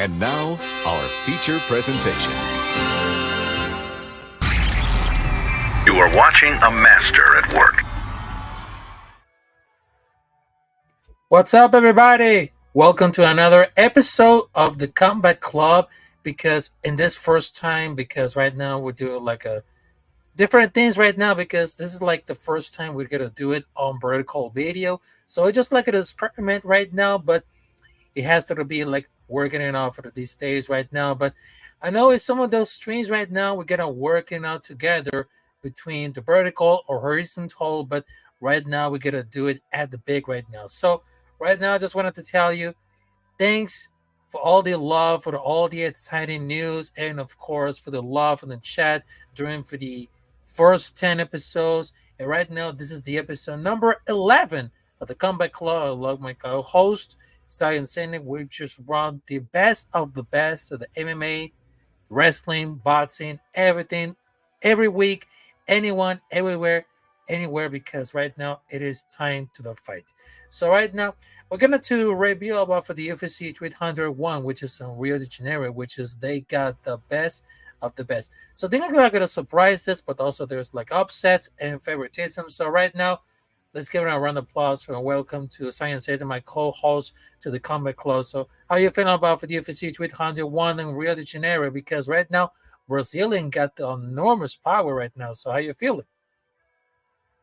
And now, our feature presentation. You are watching a master at work. What's up, everybody? Welcome to another episode of the Combat Club. Because right now we're doing like a different things right now, because this is like the first time we're gonna do it on vertical video. So it's just like an experiment right now, but it has to be like working it out for these days right now. But I know in some of those streams right now, we're gonna working out together between the vertical or horizontal, but right now we're gonna do it at the big right now. So right now, I just wanted to tell you, thanks for all the love, for all the exciting news, and of course for the love in the chat for the first 10 episodes. And right now, this is the episode number 11 of the Combat Club. I love my co-host, Zenith. We just run the best of the MMA, wrestling, boxing, everything, every week, anyone, everywhere, anywhere, because right now it is time to the fight. So right now we're gonna to review about for the UFC 301, which is in Rio de Janeiro, which is they got the best of the best. So they're not gonna surprise us, but also there's like upsets and favoritism. So right now, let's give it a round of applause and welcome to Science Satan, my co-host to the Combat Club. So how you feeling about for the UFC 301 in Rio de Janeiro? Because right now Brazilian got the enormous power right now. So how you feeling?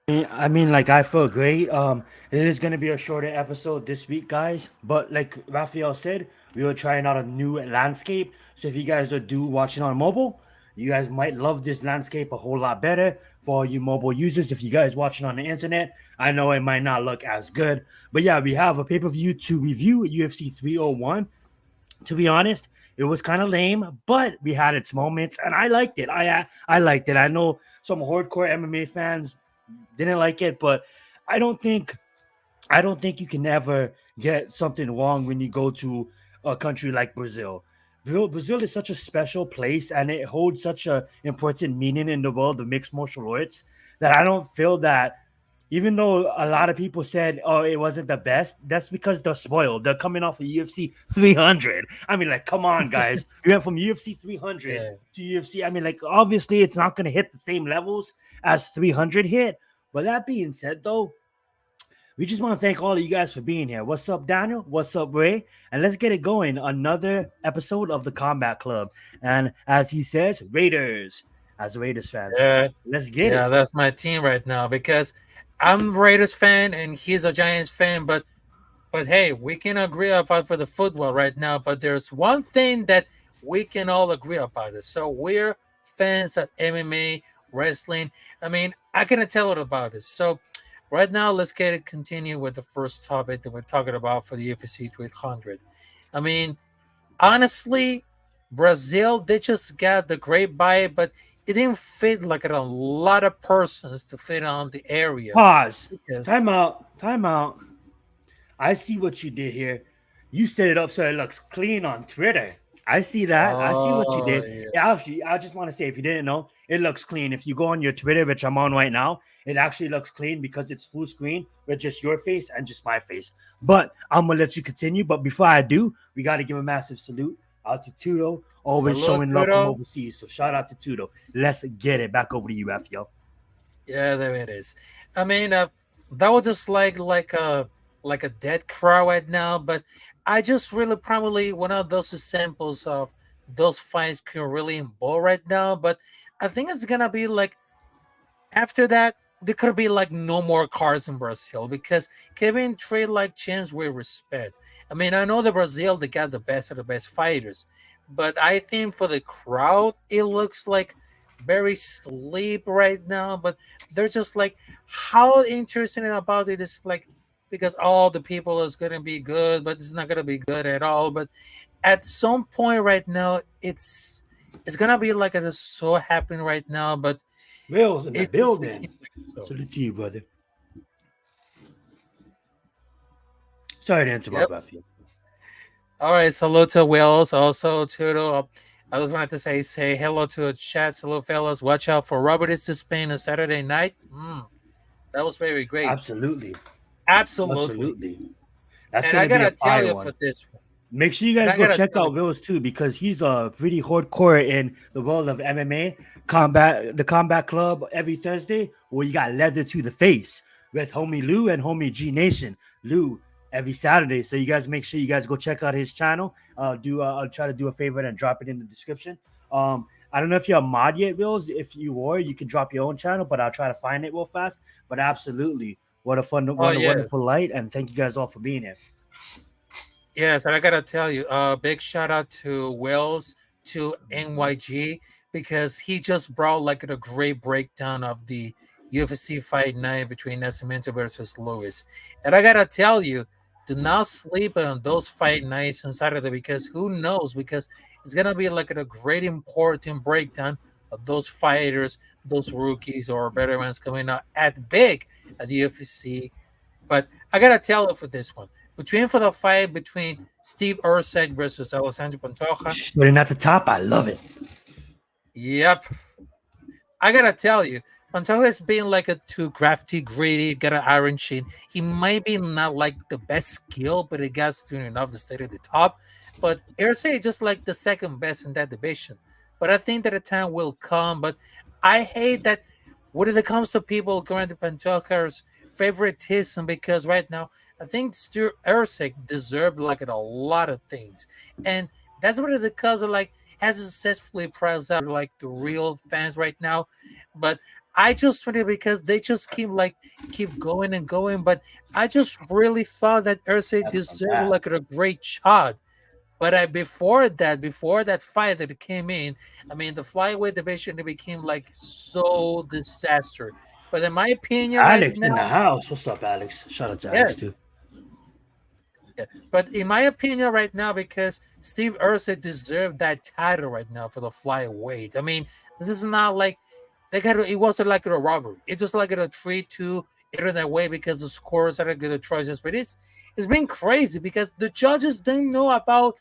I feel great. It is gonna be a shorter episode this week, guys. But like Rafael said, we were trying out a new landscape. So if you guys are watching on mobile, you guys might love this landscape a whole lot better for all you mobile users. If you guys watching on the internet, I know it might not look as good. But yeah, we have a pay-per-view to review, UFC 301. To be honest, it was kind of lame, but we had its moments, and I liked it. I liked it. I know some hardcore MMA fans didn't like it, but I don't think you can ever get something wrong when you go to a country like Brazil. Brazil is such a special place, and it holds such an important meaning in the world of mixed martial arts that I don't feel that, even though a lot of people said, oh, it wasn't the best, that's because they're spoiled. They're coming off of UFC 300. I mean, like, come on, guys. We went from UFC 300 to UFC. I mean, like, obviously, it's not going to hit the same levels as 300 hit. But that being said, though, we just want to thank all of you guys for being here. What's up, Daniel? What's up, Ray? And let's get it going. Another episode of the Combat Club. And as he says, Raiders. As a Raiders fan. Let's get it. Yeah, that's my team right now, because I'm a Raiders fan and he's a Giants fan, but hey, we can agree about for the football right now. But there's one thing that we can all agree about it. So we're fans of MMA, wrestling. I mean, I cannot tell it about this. So right now, let's continue with the first topic that we're talking about for the UFC 300. I mean, honestly, Brazil, they just got the great buy, but it didn't fit like a lot of persons to fit on the area. Pause. Time out. I see what you did here. You set it up so it looks clean on Twitter. I see that. I see what you did. Yeah. Actually, I just want to say, if you didn't know, it looks clean. If you go on your Twitter, which I'm on right now, it actually looks clean because it's full screen with just your face and just my face. But I'm going to let you continue. But before I do, we got to give a massive salute out to Tudo, always showing love from overseas. So shout out to Tudo. Let's get it. Back over to you, Rafael. Yeah, there it is. I mean, that was just like a dead crowd right now, but I just really probably one of those examples of those fights can really involve right now. But I think it's gonna be like after that, there could be like no more cars in Brazil, because Kevin treat like chance with respect. I mean, I know the Brazil, they got the best of the best fighters, but I think for the crowd, it looks like very sleep right now. But they're just like, how interesting about it is like, because all the people is going to be good, but it's not going to be good at all. But at some point right now, it's going to be like it's so happening right now. But Will's in the building. Salute to you, brother. Sorry to interrupt, Rafael. All right, salute to Wills, also to I just wanted to say hello to the chat. Hello, fellas. Watch out for Robert is to Spain on Saturday night. That was very great. Absolutely. That's and I gotta tell you for this one. Make sure you And guys I go gotta check tell you, out Wills too, because he's pretty hardcore in the world of MMA combat, the Combat Club every Thursday, where you got leather to the face with homie Lou and homie G Nation. Lou every Saturday. So you guys make sure you guys go check out his channel. I'll try to do a favor and drop it in the description. I don't know if you're a mod yet, Wills. If you were, you can drop your own channel, but I'll try to find it real fast. But absolutely, what a fun, oh what a yes, wonderful light, and thank you guys all for being here. yes, and I gotta tell you, big shout out to Wells to NYG because he just brought like a great breakdown of the UFC fight night between Nascimento versus Lewis. And I gotta tell you, do not sleep on those fight nights on Saturday because who knows? Because it's gonna be like a great important breakdown of those fighters, those rookies or veterans coming out at big at the UFC. But I gotta tell you for this one. For the fight between Steve Ursek versus Alessandro Pantoja. Starting at the top, I love it. Yep. I gotta tell you, Pantoja has been like a too crafty, greedy, got an iron chin. He might be not like the best skill, but he got to enough to stay at the top. But Ursek is just like the second best in that division. But I think that a time will come. But I hate that when it comes to people going to Pantoja's favoritism because right now I think Stu Ursek deserved like a lot of things, and that's what it because of like has successfully priced out like the real fans right now. But I just want it because they just keep going and going. But I just really thought that Ursek That's from deserved that. like a great shot. But before that fight that it came in, I mean, the flyweight division it became like so disaster. But in my opinion, right Alex in the now, house. What's up, Alex? Shout out to yeah, Alex too. yeah. But in my opinion, right now, because Steve Ursa deserved that title right now for the flyweight. I mean, this is not like they got. It wasn't like a robbery. It's just like a 3-2 either that way because the scores are good choices. But it's been crazy because the judges didn't know about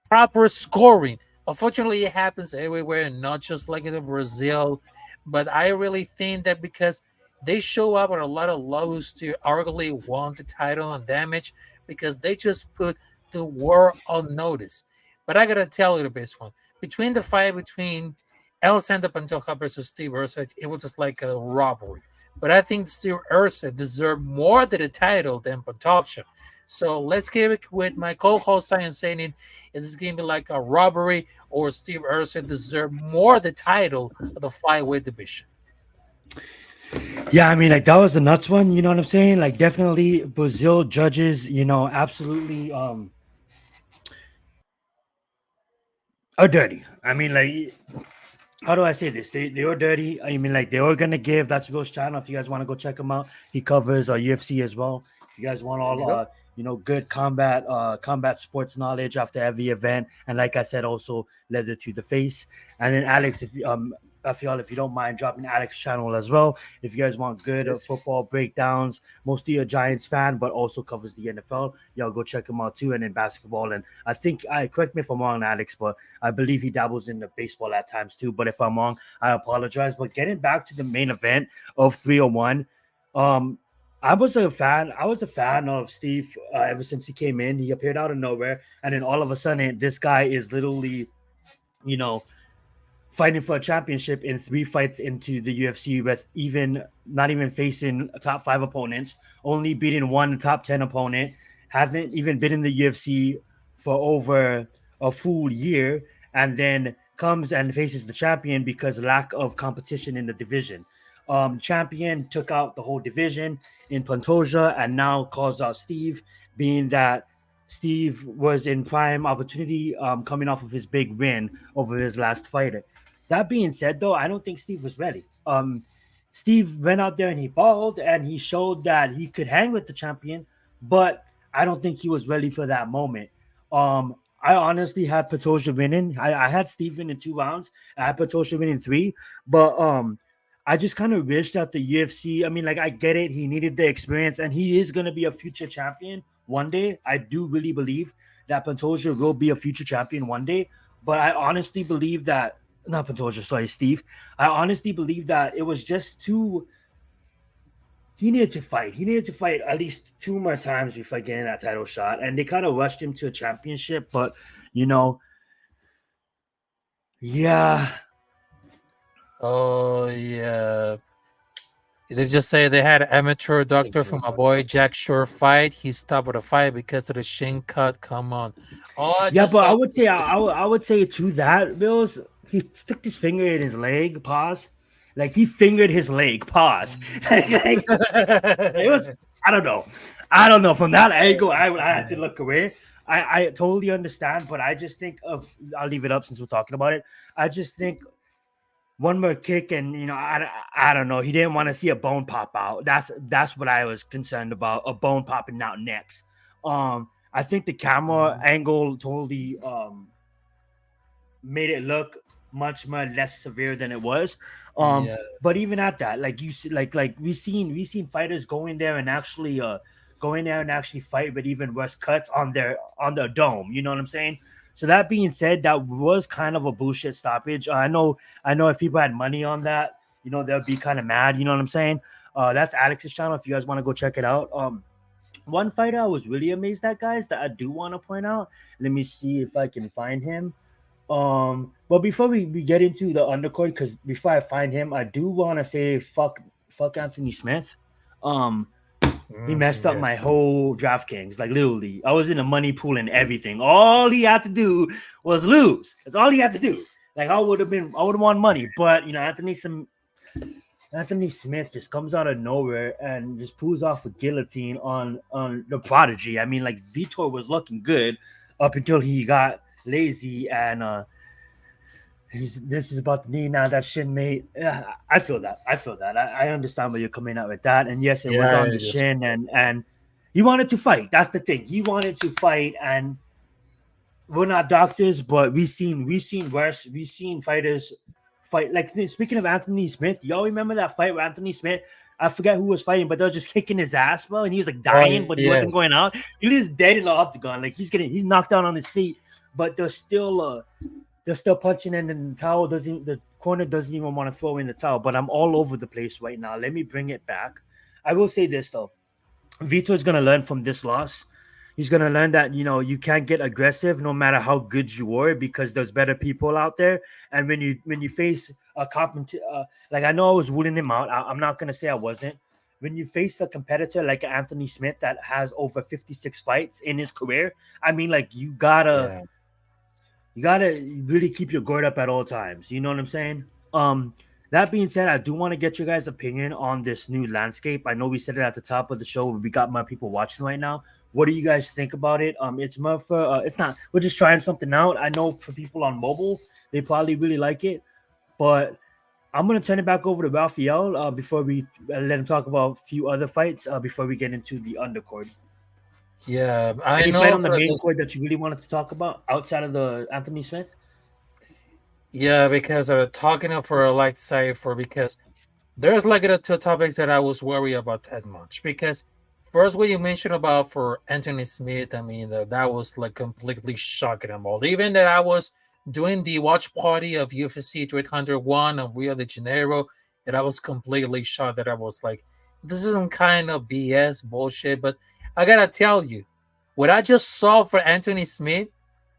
proper scoring. Unfortunately, it happens everywhere, and not just like in Brazil. But I really think that because they show up with a lot of lows to arguably want the title and damage because they just put the war on notice. But I gotta tell you the best one between the fight between Alessandro Pantoja versus Steve Ursa, it was just like a robbery. But I think Steve Ursa deserved more to the title than Pantoja. So let's give it with my co-host Science saying it. Is this going to be like a robbery or Steve Ursa deserve more the title of the flyweight division? Yeah, I mean, like that was a nuts one. You know what I'm saying? Like, definitely Brazil judges. Absolutely are dirty. I mean, like, how do I say this? They are dirty. I mean, like they are gonna give. That's Will's channel. If you guys want to go check him out, he covers UFC as well. If you guys want There you all go. good combat sports knowledge after every event, and like I said, also leather to the face. And then Alex, if you don't mind dropping Alex's channel as well. If you guys want good Yes. football breakdowns, mostly a Giants fan, but also covers the NFL, y'all go check him out too. And in basketball, and I think I correct me if I'm wrong, Alex, but I believe he dabbles in the baseball at times too. But if I'm wrong, I apologize. But getting back to the main event of 301, I was a fan. I was a fan of Steve ever since he came in. He appeared out of nowhere, and then all of a sudden, this guy is literally, you know, fighting for a championship in 3 fights into the UFC with even not even facing top 5 opponents, only beating one top 10 opponent, haven't even been in the UFC for over a full year, and then comes and faces the champion because lack of competition in the division. Champion took out the whole division in Pantoja and now calls out Steve, being that Steve was in prime opportunity coming off of his big win over his last fighter. That being said, though, I don't think Steve was ready. Steve went out there and he balled and he showed that he could hang with the champion, but I don't think he was ready for that moment. I honestly had Pantoja winning. I had Steve in 2 rounds. I had Pantoja winning 3, but I just kind of wish that the UFC. I mean, like I get it. He needed the experience, and he is going to be a future champion one day. I do really believe that Pantoja will be a future champion one day. But I honestly believe that not Pantoja, sorry, Steve. I honestly believe that it was just too he needed to fight. He needed to fight at least 2 more times before getting that title shot. And they kind of rushed him to a championship, but yeah. Oh yeah. They just say they had an amateur doctor for my boy Jack Shore fight. He stopped the fight because of the shin cut. Come on. I Yeah, just but I saw would say I would say to that, Bills, he stuck his finger in his leg, pause. Like he fingered his leg, pause. Like, it was, I don't know. I don't know. From that angle, I had to look away. I totally understand, but I just think I'll leave it up since we're talking about it. I just think one more kick, and I don't know. He didn't want to see a bone pop out. That's what I was concerned about, a bone popping out next. I think the camera angle totally made it look much more less severe than it was. Yeah. But even at that, like you see, like we seen fighters go in there and actually fight with even worse cuts on their dome. You know what I'm saying? So that being said, that was kind of a bullshit stoppage. I know if people had money on that, they'll be kind of mad. You know what I'm saying? That's Alex's channel. If you guys want to go check it out. One fighter I was really amazed at, guys, that I do want to point out. Let me see if I can find him. But before we get into the undercard, because before I find him, I do want to say fuck Anthony Smith. He messed up my whole DraftKings. Like literally, I was in a money pool and everything. All he had to do was lose. That's all he had to do. Like I would have won money, but Anthony Smith just comes out of nowhere and just pulls off a guillotine on the Prodigy. I mean, like Vitor was looking good up until he got lazy and this is about the knee now that shin mate. I feel that. I understand where you're coming out with that. And yes, it was on the shin and he wanted to fight. That's the thing. He wanted to fight, and we're not doctors, but we've seen worse. We've seen fighters fight. Like speaking of Anthony Smith, y'all remember that fight with Anthony Smith? I forget who was fighting, but they were just kicking his ass, bro, and he was like dying, but he wasn't going out. He was dead in the octagon. Like he's knocked down on his feet, but they're still punching in, and the corner doesn't even want to throw in the towel. But I'm all over the place right now. Let me bring it back. I will say this though. Vitor's gonna learn from this loss. He's gonna learn that you can't get aggressive no matter how good you are, because there's better people out there. And when you face a like I know I was ruling him out. I'm not gonna say I wasn't. When you face a competitor like Anthony Smith that has over 56 fights in his career, I mean, like you gotta really keep your guard up at all times. You know what I'm saying? That being said, I do want to get your guys' opinion on this new landscape. I know we said it at the top of the show, but we got more people watching right now. What do you guys think about it? It's more for it's not. We're just trying something out. I know for people on mobile, they probably really like it, but I'm gonna turn it back over to Rafael before we let him talk about a few other fights before we get into the undercard. Yeah, Any fight on the main card that you really wanted to talk about outside of the Anthony Smith? Yeah, because talking for like Cypher, because there's like the two topics that I was worried about that much. Because first, what you mentioned about for Anthony Smith, I mean that was like completely shocking and all. Even that I was doing the watch party of UFC 301 of Rio de Janeiro, and I was completely shocked that I was like, this is some kind of BS bullshit. But I gotta tell you, what I just saw for Anthony Smith,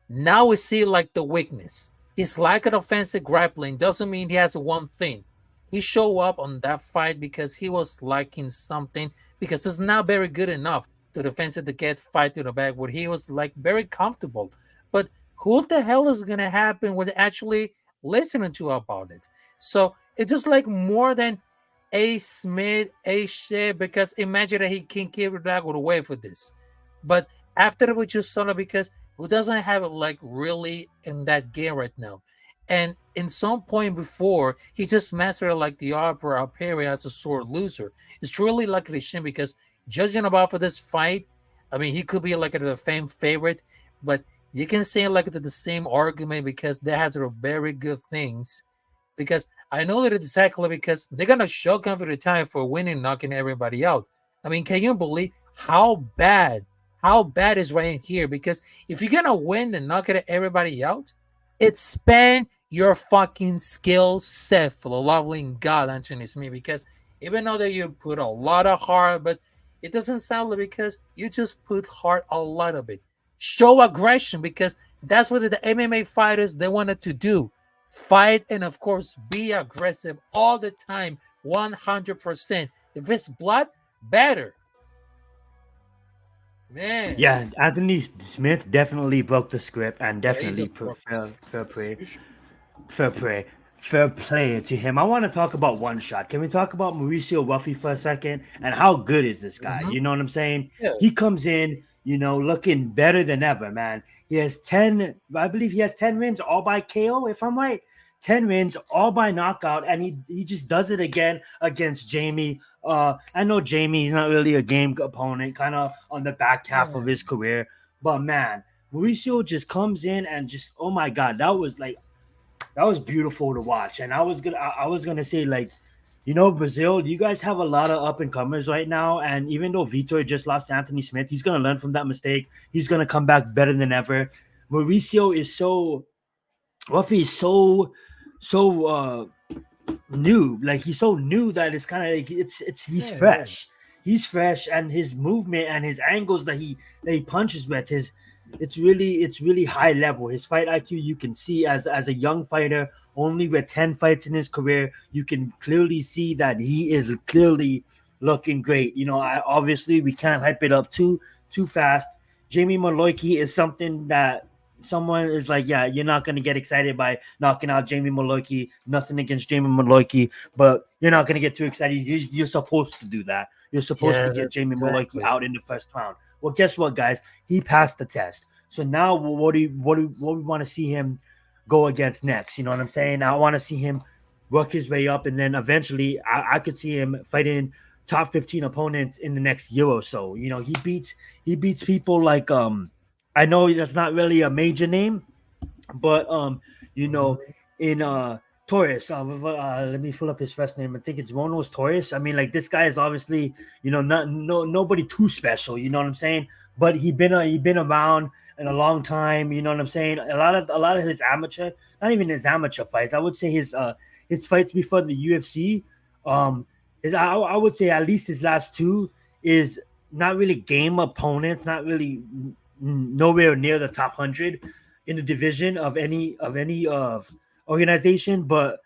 now we see like the weakness. He's like an offensive grappling. Doesn't mean he has one thing. He showed up on that fight because he was lacking something, because it's not very good enough to defensive to get fight to the back where he was like very comfortable. But who the hell is gonna happen with actually listening to about it? So it's just like more than a Smith, a shit, because imagine that he can keep it back away for this. But after we just saw it, because who doesn't have it like really in that game right now? And in some point before, he just mastered like the opera appearing as a sore loser. It's really like a shame, because judging about for this fight, I mean, he could be like the fan favorite, but you can say like the same argument because they have their very good things. Because I know that exactly, because they're gonna show him for the time for winning, knocking everybody out. I mean, can you believe how bad is right here? Because if you're gonna win and knock everybody out, expand your fucking skill set for the lovely God, Anthony Smith. Because even though that you put a lot of heart, but it doesn't sound like because you just put heart a lot of it. Show aggression because that's what the MMA fighters they wanted to do. Fight and of course be aggressive all the time, 100%. If it's blood, better. Man. Yeah, Anthony Smith definitely broke the script and Yeah, he definitely just broke his fair play, fair play to him. I want to talk about one shot. Can we talk about Mauricio Ruffy for a second? And how good is this guy? Mhm. You know what I'm saying? Yeah. He comes in, looking better than ever, man. He has 10, I believe he has 10 wins all by KO, if I'm right. 10 wins all by knockout, and he just does it again against Jamie. I know Jamie, he's not really a game opponent, kind of on the back half of his career, but man, Mauricio just comes in and just, oh my god, that was beautiful to watch. And I was gonna say, like, Brazil, you guys have a lot of up and comers right now, and even though Vitor just lost Anthony Smith, he's gonna learn from that mistake. He's gonna come back better than ever. Mauricio is Ruffy is so new. Like, he's so new that it's kind of like he's fresh. He's fresh, and his movement and his angles that he punches with, it's really high level. His fight IQ, you can see as a young fighter, only with 10 fights in his career, you can clearly see that he is clearly looking great. Obviously we can't hype it up too fast. Jamie Maloiki is something that someone is like, yeah, you're not going to get excited by knocking out Jamie Maloiki. Nothing against Jamie Maloiki, but you're not going to get too excited. You're supposed to do that. You're supposed to get Jamie Maloiki out in the first round. Well, guess what, guys? He passed the test. So now what we want to see him go against next? You know what I'm saying? I want to see him work his way up, and then eventually I could see him fighting top 15 opponents in the next year or so. He beats people like I know that's not really a major name, but in Torres. Let me pull up his first name. I think it's Ronos Torres. I mean, like, this guy is obviously, nobody too special. You know what I'm saying? But he been around in a long time. You know what I'm saying? A lot of his amateur, not even his amateur fights. I would say his fights before the UFC. I would say at least his last two is not really game opponents. Not really nowhere near the top 100 in the division of any organization, but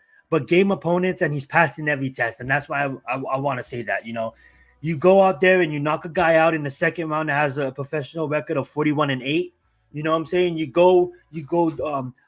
game opponents, and he's passing every test, and that's why I want to say that. You go out there and you knock a guy out in the second round that has a professional record of 41-8. You know what I'm saying? You go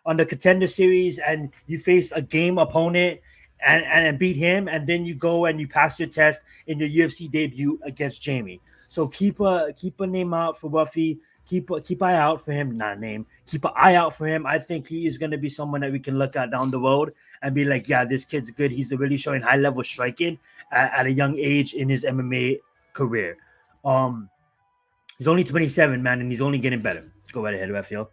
on the Contender Series and you face a game opponent and beat him, and then you go and you pass your test in your UFC debut against Jamie. So keep a name out for Ruffy. Keep eye out for him. Not a name. Keep an eye out for him. I think he is going to be someone that we can look at down the road and be like, yeah, this kid's good. He's really showing high level striking at a young age in his MMA career. He's only 27, man, and he's only getting better. Go right ahead, Rafael.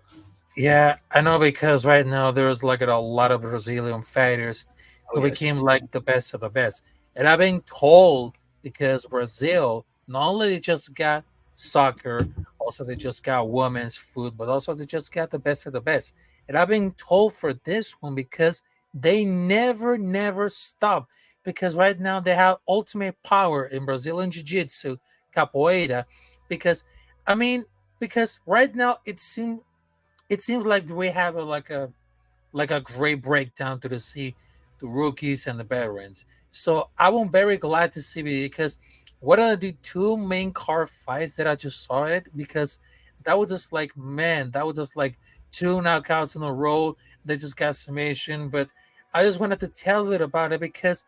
Yeah, I know, because right now there's like a lot of Brazilian fighters who became like the best of the best. And I've been told, because Brazil, not only they just got soccer, also they just got women's food, but also they just got the best of the best. And I've been told for this one because they never stop. Because right now they have ultimate power in Brazilian Jiu-Jitsu, capoeira. Because right now it seems like we have like a great breakdown to see the rookies and the veterans. So I'm very glad to see, because what are the two main card fights that I just saw it? Because that was just like, man, that was just like two knockouts in a row. They just got summation. But I just wanted to tell it about it because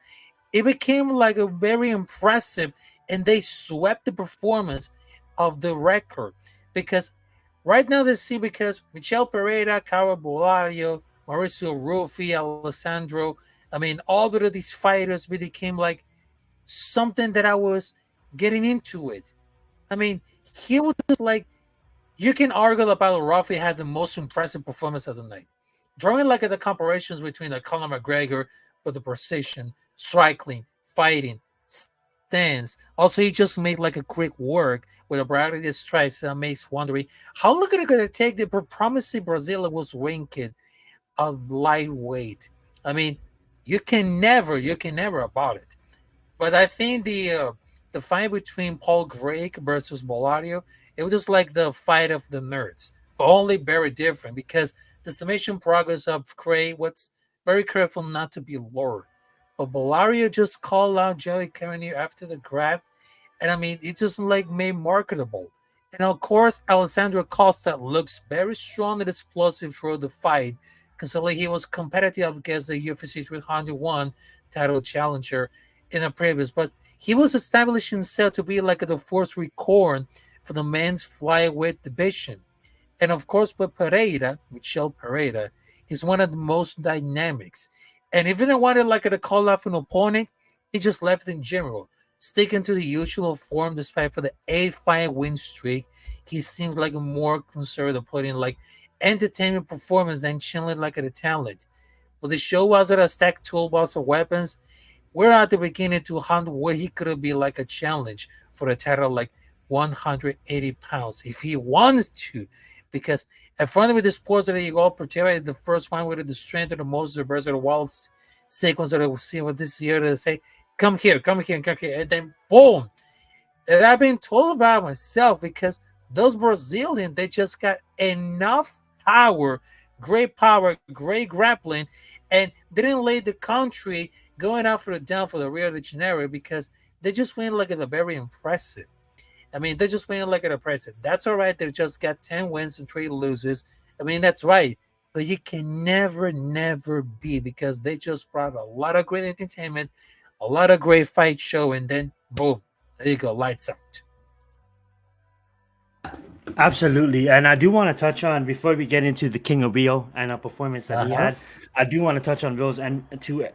it became like a very impressive, and they swept the performance of the record. Because right now they see, because Michel Pereira, Caro Bolario, Mauricio Ruffi, Alessandro, all of these fighters really became like something that I was getting into it. He was just like, you can argue about Ruffi had the most impressive performance of the night. Drawing like at the comparisons between the Conor McGregor, but the precision, striking, fighting, stance. Also, he just made like a quick work with a variety of strikes that makes wondering how long are going to take the promising Brazilian was ranked of lightweight. You can never about it. But I think the fight between Paul Craig versus Bolario, it was just like the fight of the nerds, but only very different because the submission progress of Craig was very careful not to be lowered. But Bolario just called out Joey Carnier after the grab, and I mean it just like made marketable. And of course, Alessandro Costa looks very strong and explosive throughout the fight, considering he was competitive against the UFC 301 title challenger in the previous. But he was establishing himself to be like the force record for the men's flyweight division. And of course, with Pereira, Michel Pereira, he's one of the most dynamics. And if he didn't want to like to call off an opponent, he just left in general. Sticking to the usual form despite for the 8-fight win streak, he seems like a more concerned of putting like entertainment performance than chilling like a talent. But the show was a stacked toolbox of weapons. We're at the beginning to hunt where he could be like a challenge for a title like 180 pounds if he wants to. Because in front of me, the sports that you all portray the first one with the strength of the most diverse of the wild sequence that I will see with this year to say, come here, come here, come here. And then boom. And I've been told about myself because those Brazilians, they just got enough power, great grappling, and didn't lay the country going out for the down for the Rio de Janeiro because they just went like a very impressive. I mean, they just went like an impressive. That's all right. They just got 10 wins and 3 losses. I mean, that's right. But you can never be because they just brought a lot of great entertainment, a lot of great fight show, and then boom, there you go, lights out. Absolutely. And I do want to touch on, before we get into the King of Rio and a performance that he Uh-huh. had, I do want to touch on Rose and to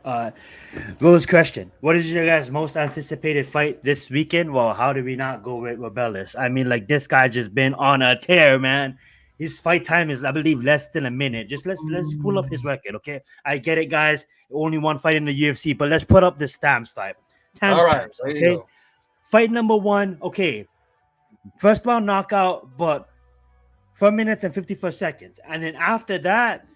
Rose question. What is your guys' most anticipated fight this weekend? Well, how do we not go with Rebellis? I mean, like, this guy just been on a tear, man. His fight time is, I believe, less than a minute. Just let's pull up his record, okay? I get it, guys. Only one fight in the UFC, but let's put up the stamps type. All right, Timestamps, there you okay? go. Fight number one, okay. First round knockout, but 4 minutes and 54 seconds. And then after that,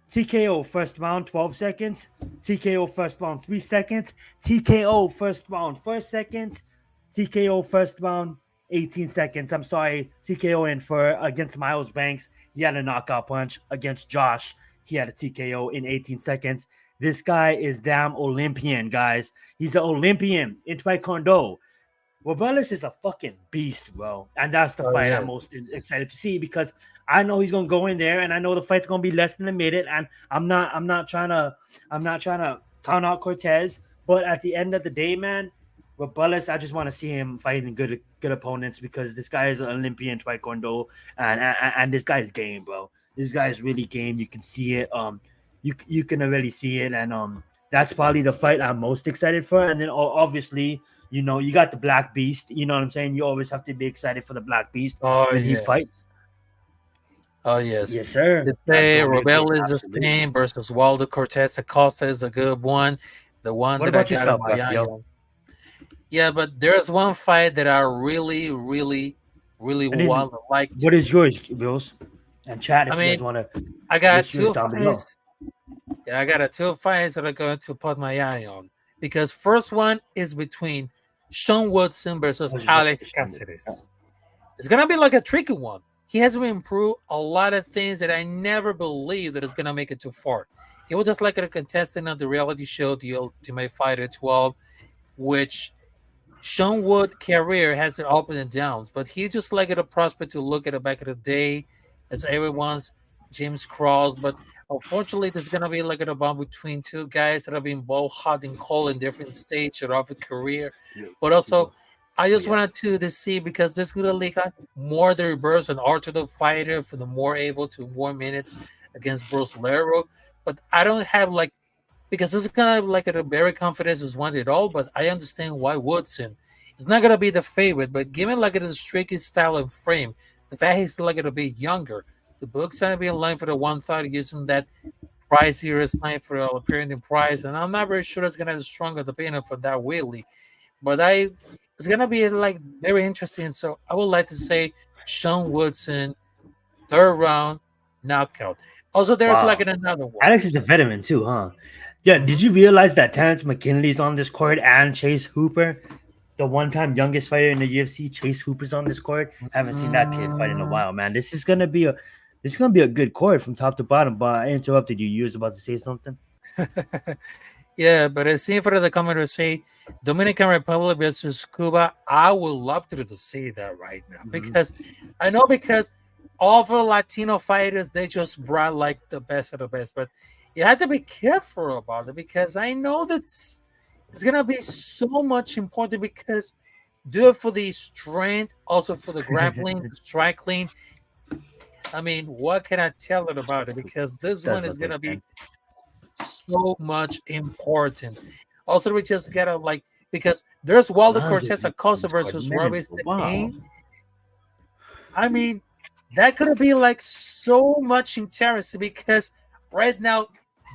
TKO first round 12 seconds, TKO first round 3 seconds, TKO first round 4 seconds, TKO first round 18 seconds. I'm sorry, TKO in for against Miles Banks. He had a knockout punch against Josh. He had a TKO in 18 seconds. This guy is damn Olympian, guys. He's an Olympian in Taekwondo. Robles is a fucking beast, bro. And that's the Oh fight I'm yes. most excited to see because I know he's gonna go in there and I know the fight's gonna be less than a minute. And I'm not trying to count out Cortez, but at the end of the day, man, Robles, I just want to see him fighting good opponents because this guy is an Olympian Taekwondo and this guy's game, bro. This guy is really game. You can see it. You can already see it, and that's probably the fight I'm most excited for. And then obviously, you got the Black Beast. You know what I'm saying? You always have to be excited for the Black Beast Oh when he yes. fights. Oh yes. Yes, sir. They That's say gonna be a good, Rebel is a absolutely. Spain versus Waldo Cortez Acosta is a good one. The one What that I about got on yourself, my Raphael? eye. Yeah, but there's one fight that I really And then want to like what to. is yours, Bills? And chat I if you guys mean, want to I got list yours two down below. fights. Yeah, I got a two fights that I'm going to put my eye on because first one is between Sean Woodson versus How's your Alex generation? Caceres. It's gonna be like a tricky one. He has improved a lot of things that I never believed that is gonna make it too far. He was just like a contestant of the reality show, The Ultimate Fighter 12, which Sean Wood career has its up and downs, but he just like a prospect to look at the back of the day as everyone's James Cross. But unfortunately, there's gonna be like a bond between two guys that have been both hot and cold in different stages of a career. But also, I Oh just yeah. wanted to see because there's gonna like more the reverse an orthodox fighter for the more able to more minutes against Bruce Lero. But I don't have like because this is kind of like a very confidence is one it all, but I understand why Woodson is not gonna be the favorite, but given like the streaky style and frame, the fact he's like a bit younger, the book's gonna be in line for the 130 using that price here is line for appearing in price, and I'm not very sure it's gonna have a stronger opinion for that Willie. But it's gonna be like very interesting. So I would like to say Sean Woodson, third round knockout. Also, there's like Wow. another one. Alex is a veteran too, huh? Yeah, did you realize that Terrence McKinley's on this card and Chase Hooper, the one-time youngest fighter in the UFC? Chase Hooper's on this card. Haven't seen that kid fight in a Mm, while, man. This is gonna be a good card from top to bottom. But I interrupted you. You was about to say something. yeah, but it seems for the commenters say Dominican Republic versus Cuba. I would love to see that right now Mhm. because I know because all the Latino fighters they just brought like the best of the best, but you have to be careful about it because I know that's it's gonna be so much important because do it for the strength, also for the grappling, striking. I mean, what can I tell it about it? Because this Does one is look like gonna be Ben. so much important. Also, we just gotta like because there's Waldo Alonzo Cortez Acosta Wilkins scored versus minutes. Robbie Wow. Spain. I mean, that could be like so much interesting because right now,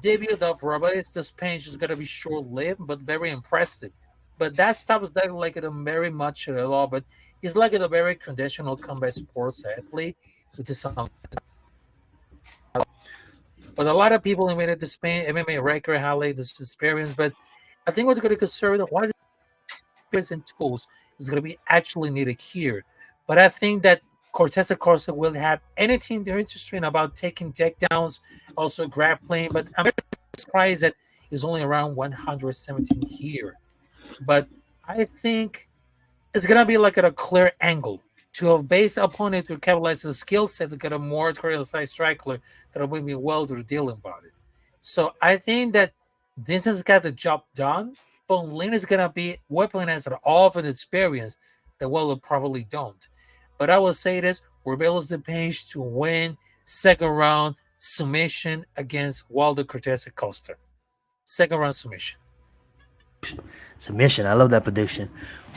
debut of Robbie the Spain is gonna be short lived but very impressive. But that stuff is not like a very much at all. But he's like a very traditional combat sports athlete, which is something. But a lot of people invented the Spain MMA record highlight this experience. But I think we're going to consider what is and tools is going to be actually needed here. But I think that Cortez Acosta will have anything they're interested in about taking takedowns, also grappling. But I'm surprised that he's only around 117 here. But I think it's gonna be like at a clear angle to a base opponent to capitalize on the skill set to get a more critical size striker that will be well to dealing about it. So I think that this has got the job done, but Lin is gonna be weaponized all of an experience that Well probably don't. But I will say this: Rebel's the page to win second round submission against Waldo Cortez Acosta. Second round submission. Submission. I love that prediction.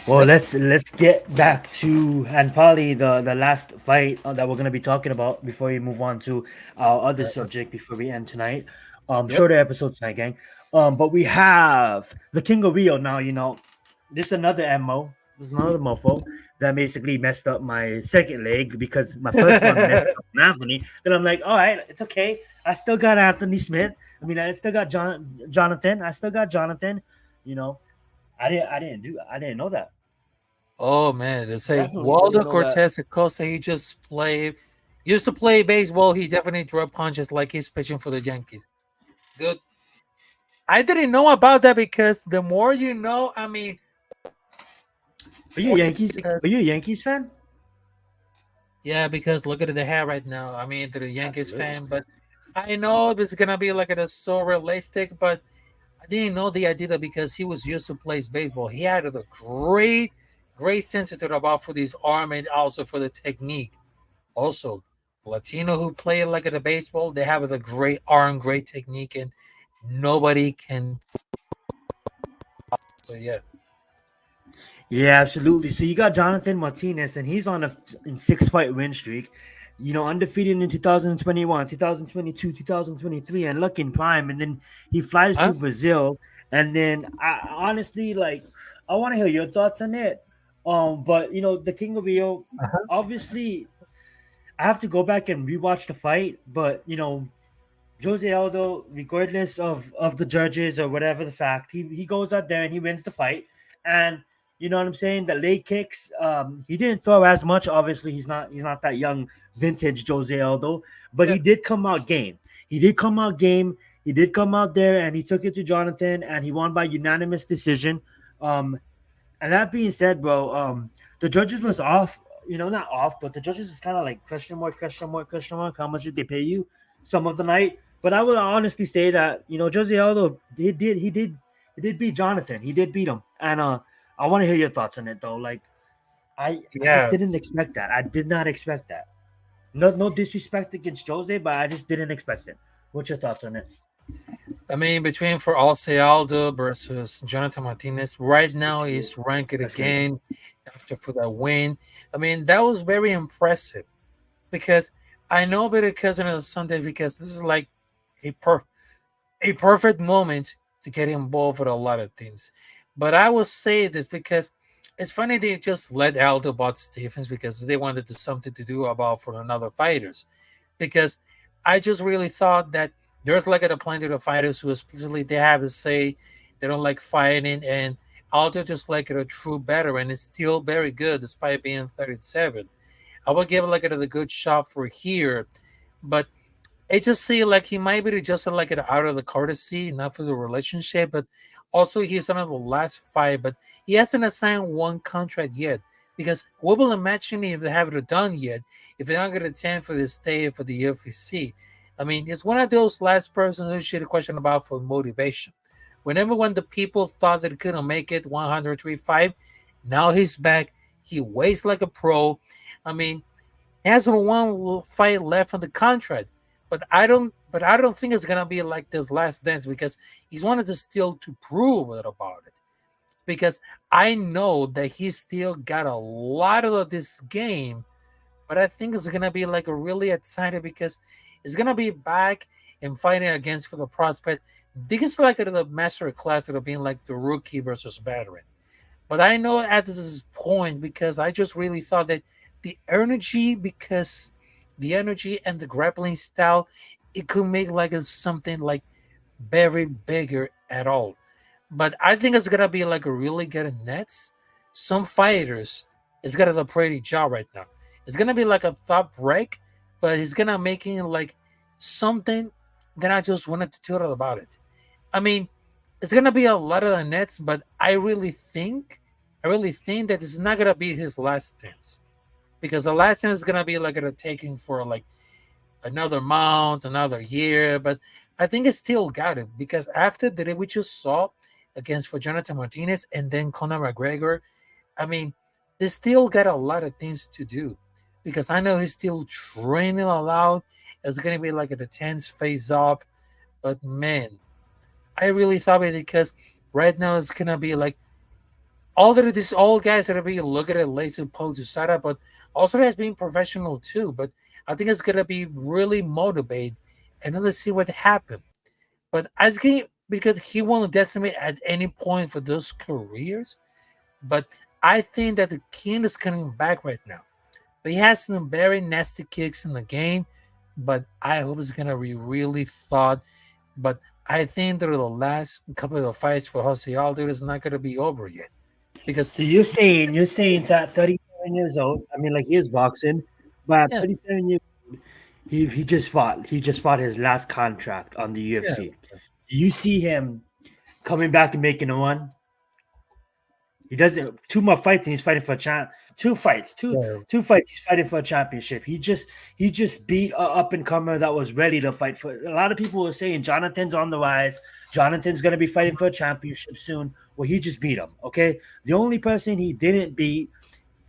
Well, Yep. let's get back to and probably the last fight that we're gonna be talking about before we move on to our other subject before we end tonight. Yep. Shorter episode tonight, gang. But we have the King of Rio now. This is another MO. There's another mofo that basically messed up my second leg because my first one messed up on Anthony. Then I'm like, all right, it's okay. I still got Anthony Smith. I mean, I still got Jonathan. I still got Jonathan. You know, I didn't know that. Oh man, they say Definitely Waldo didn't know that. Cortez Acosta. He just used to play baseball. He definitely threw punches like he's pitching for the Yankees. Dude, I didn't know about that because the more you know, I mean, Are you a Yankees? because, Are you a Yankees fan? yeah, because look at the hair right now. I mean, to the Yankees Absolutely. fan, but I know this is gonna be like a so realistic, but I didn't know the idea that because he was used to play baseball, he had a great sensitive about for his arm and also for the technique. Also, Latino who play like at the baseball, they have a great arm, great technique, and nobody can. So yeah, Yeah, absolutely. So you got Jonathan Martinez, and he's on a in 6 fight win streak. Undefeated in 2021, 2022, 2023, and looking prime. And then he flies to huh? Brazil. And then I honestly like, I want to hear your thoughts on it. But the King of Rio, Uh-huh. obviously, I have to go back and rewatch the fight. But Jose Aldo, regardless of the judges or whatever the fact, he goes out there and he wins the fight. And you know what I'm saying? The leg kicks, he didn't throw as much. Obviously, he's not that young vintage Jose Aldo, but Yeah, he did come out game. He did come out game. He did come out there and he took it to Jonathan and he won by unanimous decision. And that being said, bro, the judges was off. Not off, but the judges is kind of like question mark, question mark, question mark. How much did they pay you? Some of the night, but I would honestly say that Jose Aldo he did beat Jonathan. He did beat him, and I want to hear your thoughts on it though. Like I just yeah. didn't expect that. I did not expect that. No disrespect against Jose, but I just didn't expect it. What's your thoughts on it? I mean, between for Alce Aldo versus Jonathan Martinez, right now he's ranked That's crazy. again after for that win. I mean, that was very impressive because I know because of the Sunday because this is like a per a perfect moment to get involved with a lot of things. But I will say this because it's funny they just let Aldo bought Stephens because they wanted to something to do about for another fighters. Because I just really thought that there's like a plenty of fighters who explicitly they have to say they don't like fighting, and Aldo just like a true veteran is still very good despite being 37. I would give it like a good shot for here, but it just see like he might be just like it out of the courtesy, not for the relationship, but also he's on the last fight, but he hasn't assigned one contract yet. Because what will imagine if they haven't done yet, if they're not going to attend for the stay for the UFC. I mean, it's one of those last persons who should question about for motivation. Whenever when the people thought that he couldn't make it 103.5, now he's back. He weighs like a pro. I mean, he has one fight left on the contract, but I don't think it's gonna be like this last dance because he's wanted to still to prove it about it. Because I know that he still got a lot of this game, but I think it's gonna be like a really excited because it's gonna be back and fighting against for the prospect. This is like the master class of being like the rookie versus veteran. But I know at this point because I just really thought that the energy and the grappling style, it could make like a, something like very bigger at all. But I think it's gonna be like a really good nets. Some fighters, it's got a pretty job right now. It's gonna be like a thought break, but it's gonna making like something that I just wanted to tell about it. I mean, it's gonna be a lot of the nets, but I really think that it's not gonna be his last chance because the last chance is gonna be like a taking for like another month, another year. But I think it's still got it because after the day we just saw against for Jonathan Martinez and then Conor McGregor, I mean, they still got a lot of things to do because I know he's still training a lot. It's gonna be like a tense face off, but man, I really thought it because right now it's gonna be like all that these old guys that are being look at it late to pose to start up, but also has been professional too. But I think it's gonna be really motivated and let's see what happened. But I think because he won't decimate at any point for those careers, but I think that the king is coming back right now. But he has some very nasty kicks in the game, but I hope it's gonna be really thought. But I think that the last couple of fights for Jose Aldo is not gonna be over yet. Because So you're saying that 37 years old. I mean, like he is boxing, but at yeah, 37 years, he just fought. He just fought his last contract on the yeah, UFC. You see him coming back and making a run. He doesn't two more fights and he's fighting for a champ. Two fights, two yeah, two fights. He's fighting for a championship. He just beat a up and comer that was ready to fight for. A lot of people were saying Jonathan's on the rise. Jonathan's gonna be fighting for a championship soon. Well, he just beat him. Okay, the only person he didn't beat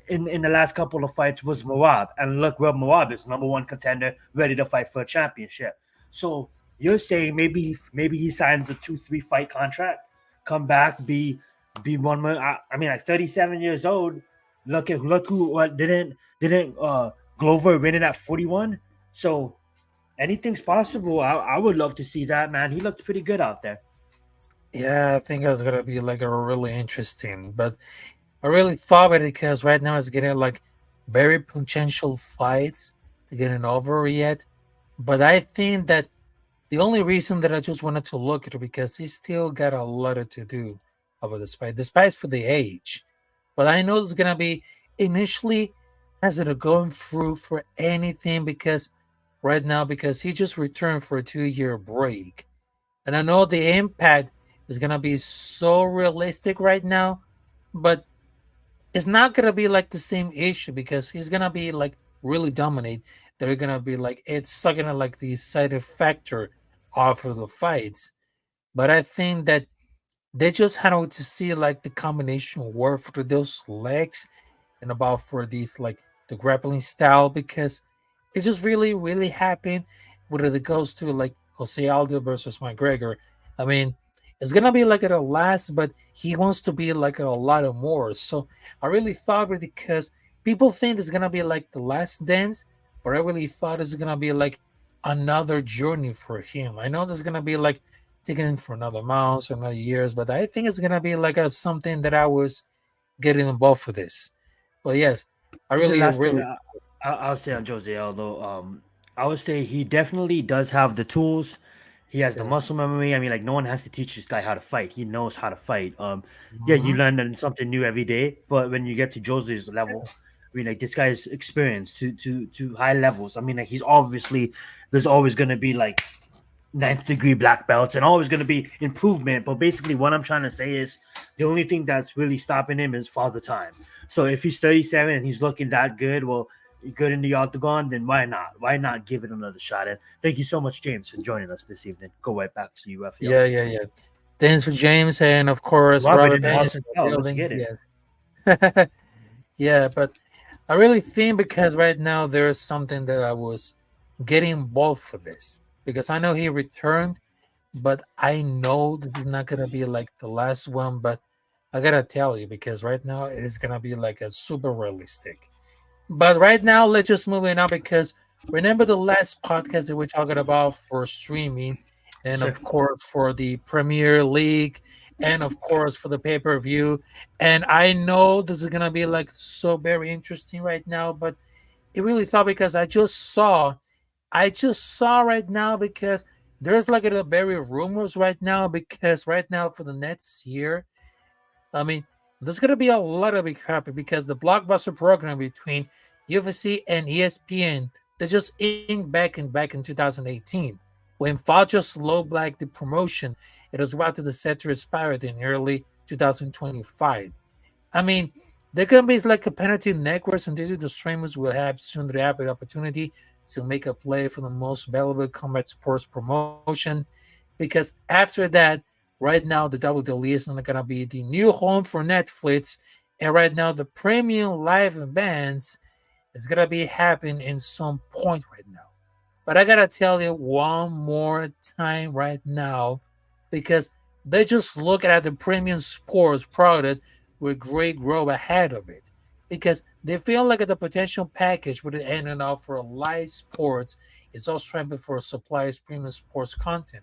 in the last couple of fights was Moab, and look where Moab is, number one contender, ready to fight for a championship. So you're saying maybe he signs a 2-3 fight contract, come back, be one more. I mean, like 37 years old. Look who what didn't Glover win it at 41. So anything's possible. I would love to see that, man. He looked pretty good out there. yeah. I think it's gonna be like a really interesting. But I really thought it because right now it's getting like very potential fights to getting over yet. But I think that the only reason that I just wanted to look at it because he still got a lot to do about despite for the age. But I know it's gonna be initially has it going through for anything because right now because he just returned for a 2 year break. And I know the impact is gonna be so realistic right now, but it's not gonna be like the same issue because he's gonna be like really dominate. They're gonna be like it's still gonna like the side factor off of the fights. But I think that they just had to see like the combination work for those legs and about for these like the grappling style because it just really happened whether it goes to like Jose Aldo versus McGregor. I mean, it's gonna be like at a last, but he wants to be like a lot of more. So I really thought it because people think it's gonna be like the last dance, but I really thought it's gonna be like another journey for him. I know there's gonna be like taking him for another months or another years, but I think it's gonna be like a something that I was getting involved for this. But yes, I This is the really last thing really I'll say on Jose Aldo. I would say he definitely does have the tools. He has the Okay. muscle memory. I mean, like no one has to teach this guy how to fight. He knows how to fight. Yeah, you Mhm. learn something new every day. But when you get to Jose's level, I mean, like this guy's experienced to high levels. I mean, like he's obviously there's always gonna be like ninth degree black belts and always gonna be improvement. But basically, what I'm trying to say is the only thing that's really stopping him is father time. So if he's 37 and he's looking that good, well, good in the octagon, then why not? Why not give it another shot? And thank you so much, James, for joining us this evening. Go right back to you, Raphael. Yeah. Thanks for James and of course Robert Robert in the Bennett house in as the well. Let's building. get it. Yes. Yeah, but I really think because right now there is something that I was getting involved for this because I know he returned, but I know this is not gonna be like the last one. But I gotta tell you because right now it is gonna be like a super realistic. But right now, let's just move in on because remember the last podcast that we're talking about for streaming, and Sure. of course for the Premier League, and of course for the pay per view. And I know this is gonna be like so very interesting right now, but it really thought because I just saw right now because there's like a very rumors right now because right now for the next year I mean, there's going to be a lot of big happy because the blockbuster program between UFC and ESPN they just inked back in 2018 when Fox just low black the promotion. It was about to the set to expire in early 2025. I mean, there can be like a penalty networks and digital streamers will have soon the opportunity to make a play for the most valuable combat sports promotion because after that, right now the WWE is not gonna be the new home for Netflix, and right now the premium live events is gonna be happening in some point right now. But I gotta tell you one more time right now, because they just look at the premium sports product with great growth ahead of it. Because they feel like the potential package with the end and all for live sports is all strengthened for supplies premium sports content.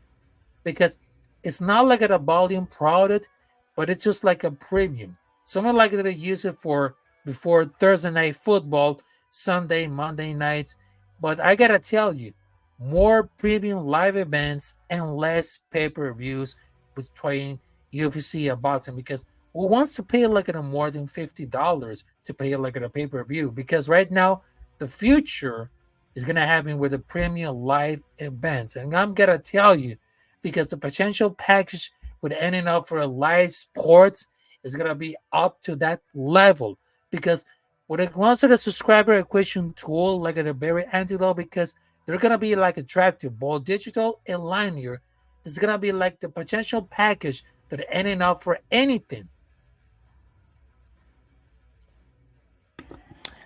Because it's not like a volume product, but it's just like a premium. Someone like they use it for before Thursday night football, Sunday, Monday nights. But I gotta tell you, more premium live events and less pay-per-views between UFC and boxing because who wants to pay like a more than $50 to pay like a pay-per-view? Because right now the future is gonna happen with the premium live events. And I'm gonna tell you, because the potential package with ending up for a live sports is gonna be up to that level. Because when it comes to the subscriber acquisition tool, like at the very antidote, because they're gonna be like attractive, both digital and linear. There's gonna be like the potential package that ending up for anything.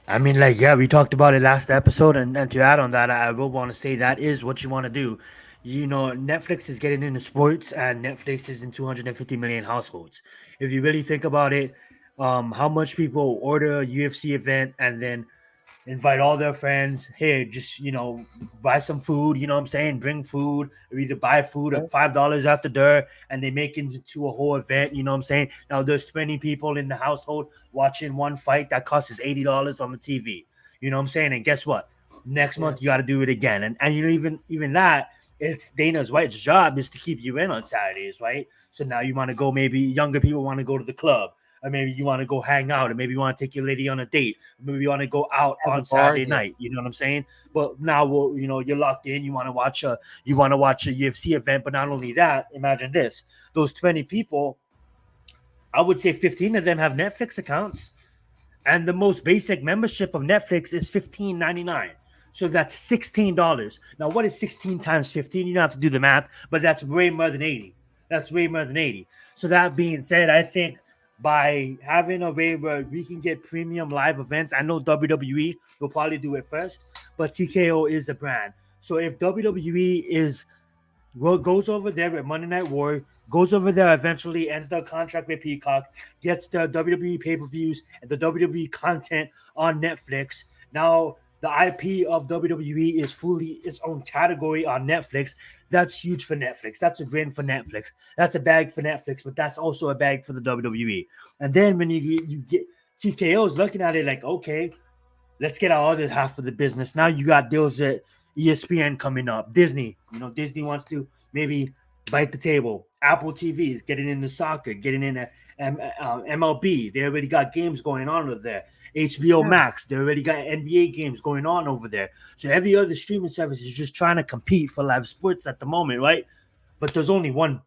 I mean, like, yeah, we talked about it last episode, and to add on that, I will want to say that is what you want to do. You know, Netflix is getting into sports, and Netflix is in 250 million households. If you really think about it, how much people order a UFC event and then invite all their friends. Hey, just buy some food. You know what I'm saying? Bring food, or either buy food at $5 at the door, and they make it into a whole event. You know what I'm saying? Now there's 20 people in the household watching one fight that costs $80 on the TV. You know what I'm saying? And guess what? Next Yeah. month you got to do it again, and even that. It's Dana White's job is to keep you in on Saturdays, right? So now you want to go. Maybe younger people want to go to the club, or maybe you want to go hang out, or maybe you want to take your lady on a date, or maybe you want to go out At the on bar, Saturday yeah. night. You know what I'm saying? But now, well, you're locked in. You want to watch a UFC event, but not only that. Imagine this: those 20 people, I would say 15 of them have Netflix accounts, and the most basic membership of Netflix is $15.99. So that's $16. Now, what is 16 times 15? You don't have to do the math, but that's way more than 80. That's way more than 80. So that being said, I think by having a way where we can get premium live events, I know WWE will probably do it first, but TKO is a brand. So if WWE goes over there with Monday Night War, goes over there eventually, ends the contract with Peacock, gets the WWE pay-per-views and the WWE content on Netflix. Now the IP of WWE is fully its own category on Netflix. That's huge for Netflix. That's a win for Netflix. That's a bag for Netflix, but that's also a bag for the WWE. And then when you get TKO's looking at it like, okay, let's get our other half of the business. Now you got deals that ESPN coming up, Disney. Disney wants to maybe bite the table. Apple TV is getting into soccer, getting into MLB. They already got games going on over there. HBO Max, they already got NBA games going on over there. So every other streaming service is just trying to compete for live sports at the moment, right? But there's only one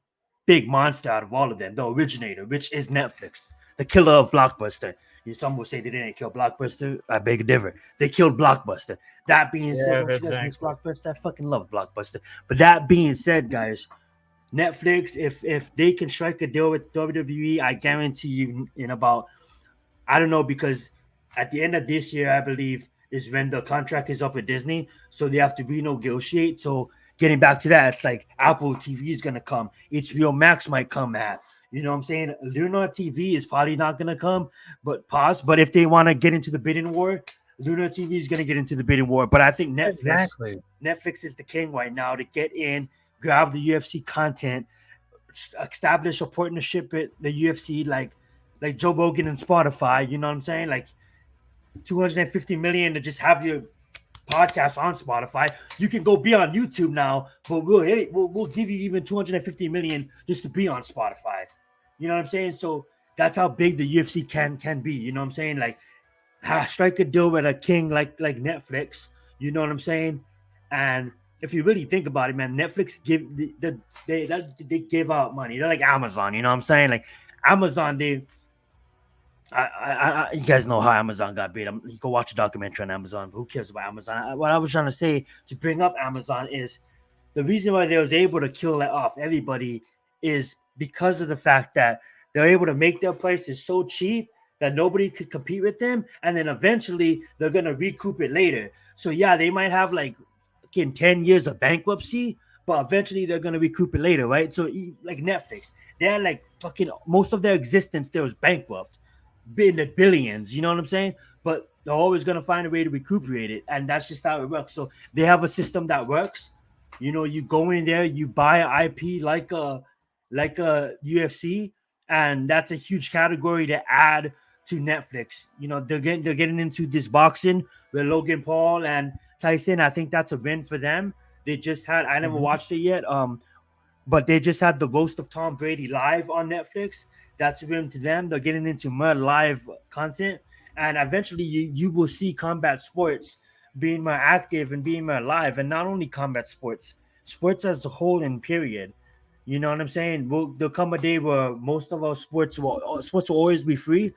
big monster out of all of them, the originator, which is Netflix, the killer of Blockbuster. Some will say they didn't kill Blockbuster. I beg to differ. They killed Blockbuster. That being said, don't you guys miss Blockbuster? I fucking love Blockbuster. But that being said, guys, Netflix, if they can strike a deal with WWE, I guarantee you in about, I don't know, because at the end of this year, I believe, is when the contract is up with Disney. So they have to renegotiate. So getting back to that, it's like Apple TV is going to come. HBO Max might come at. You know what I'm saying? Luna TV is probably not going to come, but pause. But if they want to get into the bidding war, Luna TV is going to get into the bidding war. But I think Netflix is the king right now to get in, grab the UFC content, establish a partnership with the UFC, like Joe Rogan and Spotify. You know what I'm saying? Like $250 million to just have your podcast on Spotify. You can go be on YouTube now, but we'll give you even $250 million just to be on Spotify. You know what I'm saying? So that's how big the UFC can be. You know what I'm saying? Like strike a deal with a king like Netflix. You know what I'm saying? And if you really think about it, man, Netflix they give out money. They're like Amazon. You know what I'm saying? Like Amazon, you guys know how Amazon got beat. You go watch a documentary on Amazon. But who cares about Amazon? What I was trying to say to bring up Amazon is the reason why they was able to kill off everybody is because of the fact that they're able to make their prices so cheap that nobody could compete with them, and then eventually they're gonna recoup it later. So yeah, they might have like 10 years of bankruptcy, but eventually they're gonna recoup it later, right? So like Netflix, they're like fucking most of their existence there was bankrupt. In the billions, you know what I'm saying? But they're always gonna find a way to recuperate it, and that's just how it works. So they have a system that works. You go in there, you buy an IP like a UFC, and that's a huge category to add to Netflix. They're getting into this boxing with Logan Paul and Tyson. I think that's a win for them. They just had, I never watched it yet, but they just had the Roast of Tom Brady live on Netflix. That's a win to them. They're getting into more live content, and eventually you will see combat sports being more active and being more live, and not only combat sports as a whole in period. You know what I'm saying? There'll come a day where most of our sports will always be free,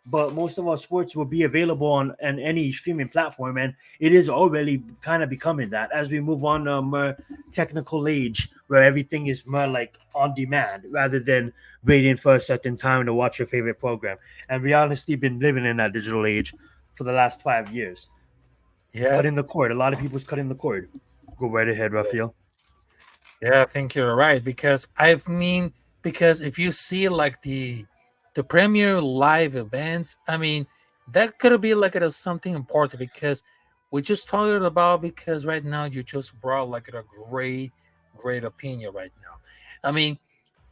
but most of our sports will be available on any streaming platform, and it is already kind of becoming that as we move on to a more technical age where everything is more like on demand rather than waiting for a certain time to watch your favorite program. And we honestly been living in that digital age for the last 5 years. Yeah. Cutting the cord. A lot of people's cutting the cord. Go right ahead, Rafael. Yeah, I think you're right, because if you see like the premier live events, that could be like something important, because we just talked about, because right now you just brought like a great opinion right now.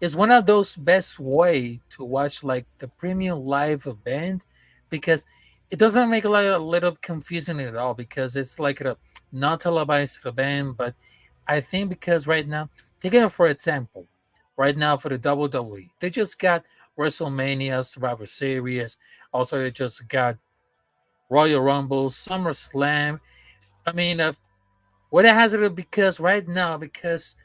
It's one of those best way to watch like the premium live event, because it doesn't make a little confusing at all, because it's like a not televised event. But I think because right now, taking it for example, right now for the WWE, they just got WrestleMania, Survivor Series. Also, they just got Royal Rumble, SummerSlam. What it has it, because right now, because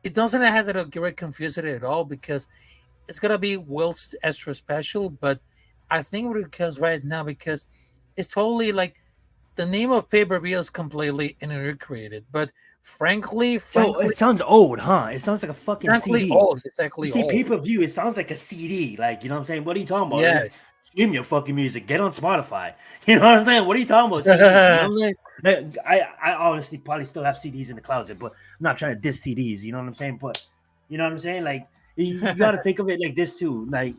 it doesn't have to get confused at all, because it's gonna be extra special. But I think because right now, because it's totally like the name of pay-per-view is completely recreated. But frankly, So it sounds old, huh? It sounds like a fucking CD. Old. Exactly. You see, pay-per-view, it sounds like a CD. Like, you know what I'm saying? What are you talking about? Yeah. Stream your fucking music. Get on Spotify. You know what I'm saying? What are you talking about? CDs? You know what I'm saying? I honestly probably still have CDs in the closet, but I'm not trying to diss CDs. You know what I'm saying? But you know what I'm saying? Like, you got to think of it like this too. Like,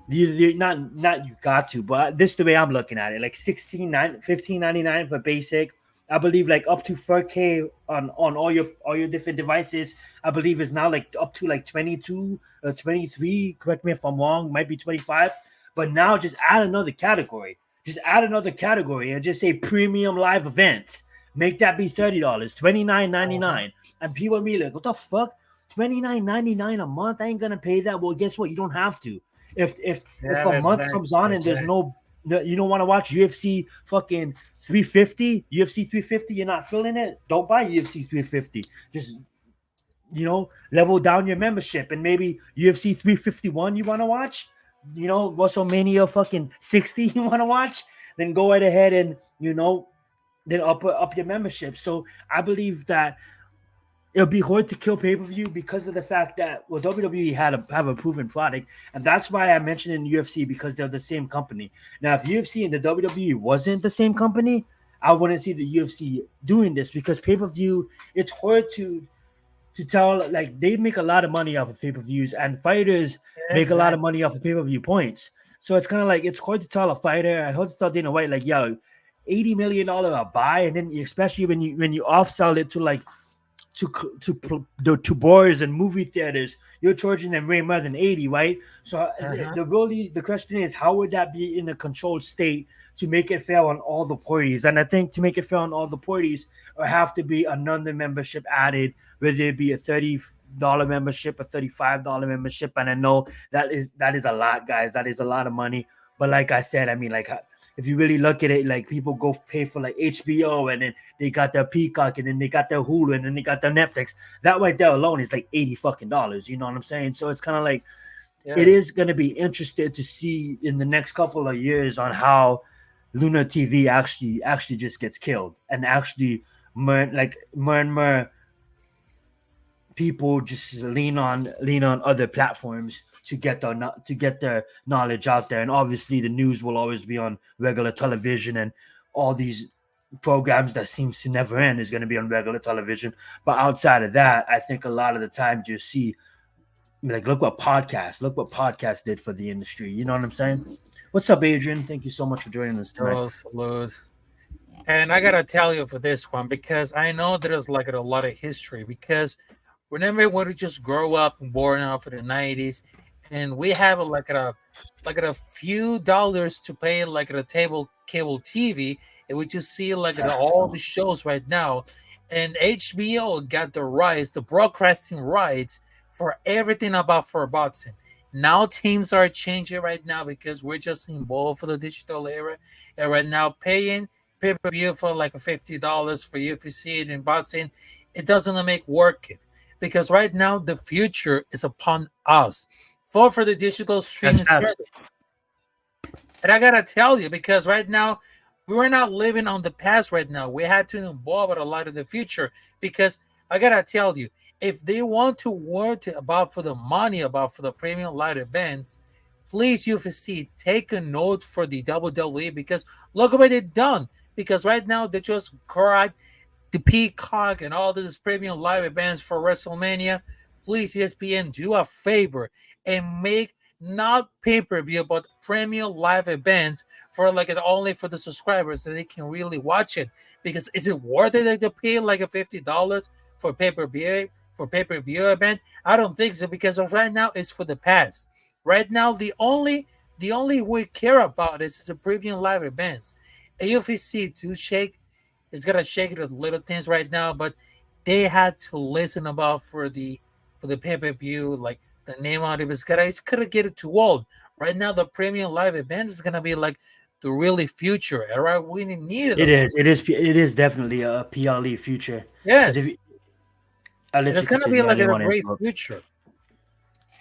you not you got to, but this is the way I'm looking at it. Like $15.99 for basic. I believe like up to 4K on all your different devices. I believe is now like up to like 22 or 23. Correct me if I'm wrong. Might be 25. But now just add another category. Just add another category and just say premium live events. Make that be $30, $29.99. And people be like, what the fuck? $29.99 a month? I ain't gonna pay that. Well, guess what? You don't have to. If Yeah, a that's month right. comes on and That's there's right. you don't want to watch UFC fucking 350, UFC 350, you're not feeling it, don't buy UFC 350. Just level down your membership, and maybe UFC 351 you want to watch, WrestleMania fucking 60 you want to watch, then go right ahead and then up your membership. So I believe that it'll be hard to kill pay-per-view because of the fact that WWE have a proven product, and that's why I mentioned in UFC, because they're the same company. Now, if UFC and the WWE wasn't the same company, I wouldn't see the UFC doing this, because pay-per-view, it's hard to tell. Like, they make a lot of money off of pay-per-views, and fighters make a lot of Exactly. money off of pay-per-view points. So it's kind of like, it's hard to tell a fighter, I hard to tell Dana White, like, yo, $80 million a buy, and then especially when you off sell it to like to bars and movie theaters, you're charging them way more than 80, right? So the question is, how would that be in a controlled state to make it fair on all the parties? And I think to make it fair on all the parties, there have to be another membership added, whether it be a $30 membership, a $35 membership. And I know that is a lot, guys. That is a lot of money. But like I said, I mean, like, if you really look at it, like, people go pay for like HBO, and then they got their Peacock, and then they got their Hulu, and then they got their Netflix. That right there alone is like $80 fucking dollars. You know what I'm saying? So it's kind of like, it is going to be interesting to see in the next couple of years on how Luna TV actually just gets killed, and actually more and more people just lean on other platforms to get their knowledge out there. And obviously the news will always be on regular television, and all these programs that seems to never end is going to be on regular television. But outside of that, I think a lot of the times you see, like, look what podcast did for the industry. You know what I'm saying? What's up, Adrian? Thank you so much for joining us tonight. Salute. And I gotta tell you for this one, because I know there's like a lot of history, because whenever we just grow up and born out of the 90s, and we have a few dollars to pay like at a cable TV, and we just see like all the shows right now, and HBO got the broadcasting rights for everything about for boxing. Now teams are changing right now, because we're just involved for the digital era, and right now paying pay-per-view for like $50 for UFC and in boxing, it doesn't make work it, because right now the future is upon us. Fall for the digital streaming service. And I gotta tell you, because right now we're not living on the past right now. We had to involve a lot of the future, because I gotta tell you, if they want to work about for the money, about for the premium live events, please, UFC, take a note for the WWE, because look what they've done. Because right now they just cried the Peacock and all these premium live events for WrestleMania. Please, ESPN, do a favor and make not pay-per-view but premium live events for like only for the subscribers, that they can really watch it. Because is it worth it to pay like a $50 for pay-per-view event? I don't think so, because right now it's for the past. Right now the only we care about is the premium live events. UFC to shake is gonna shake the little things right now, but they had to listen about for the pay-per-view, like the name on it. It's gonna get it too old. Right now the premium live events is gonna be like the really future era. We need it. It is definitely a PLE future. Yes. It's gonna be like a great future.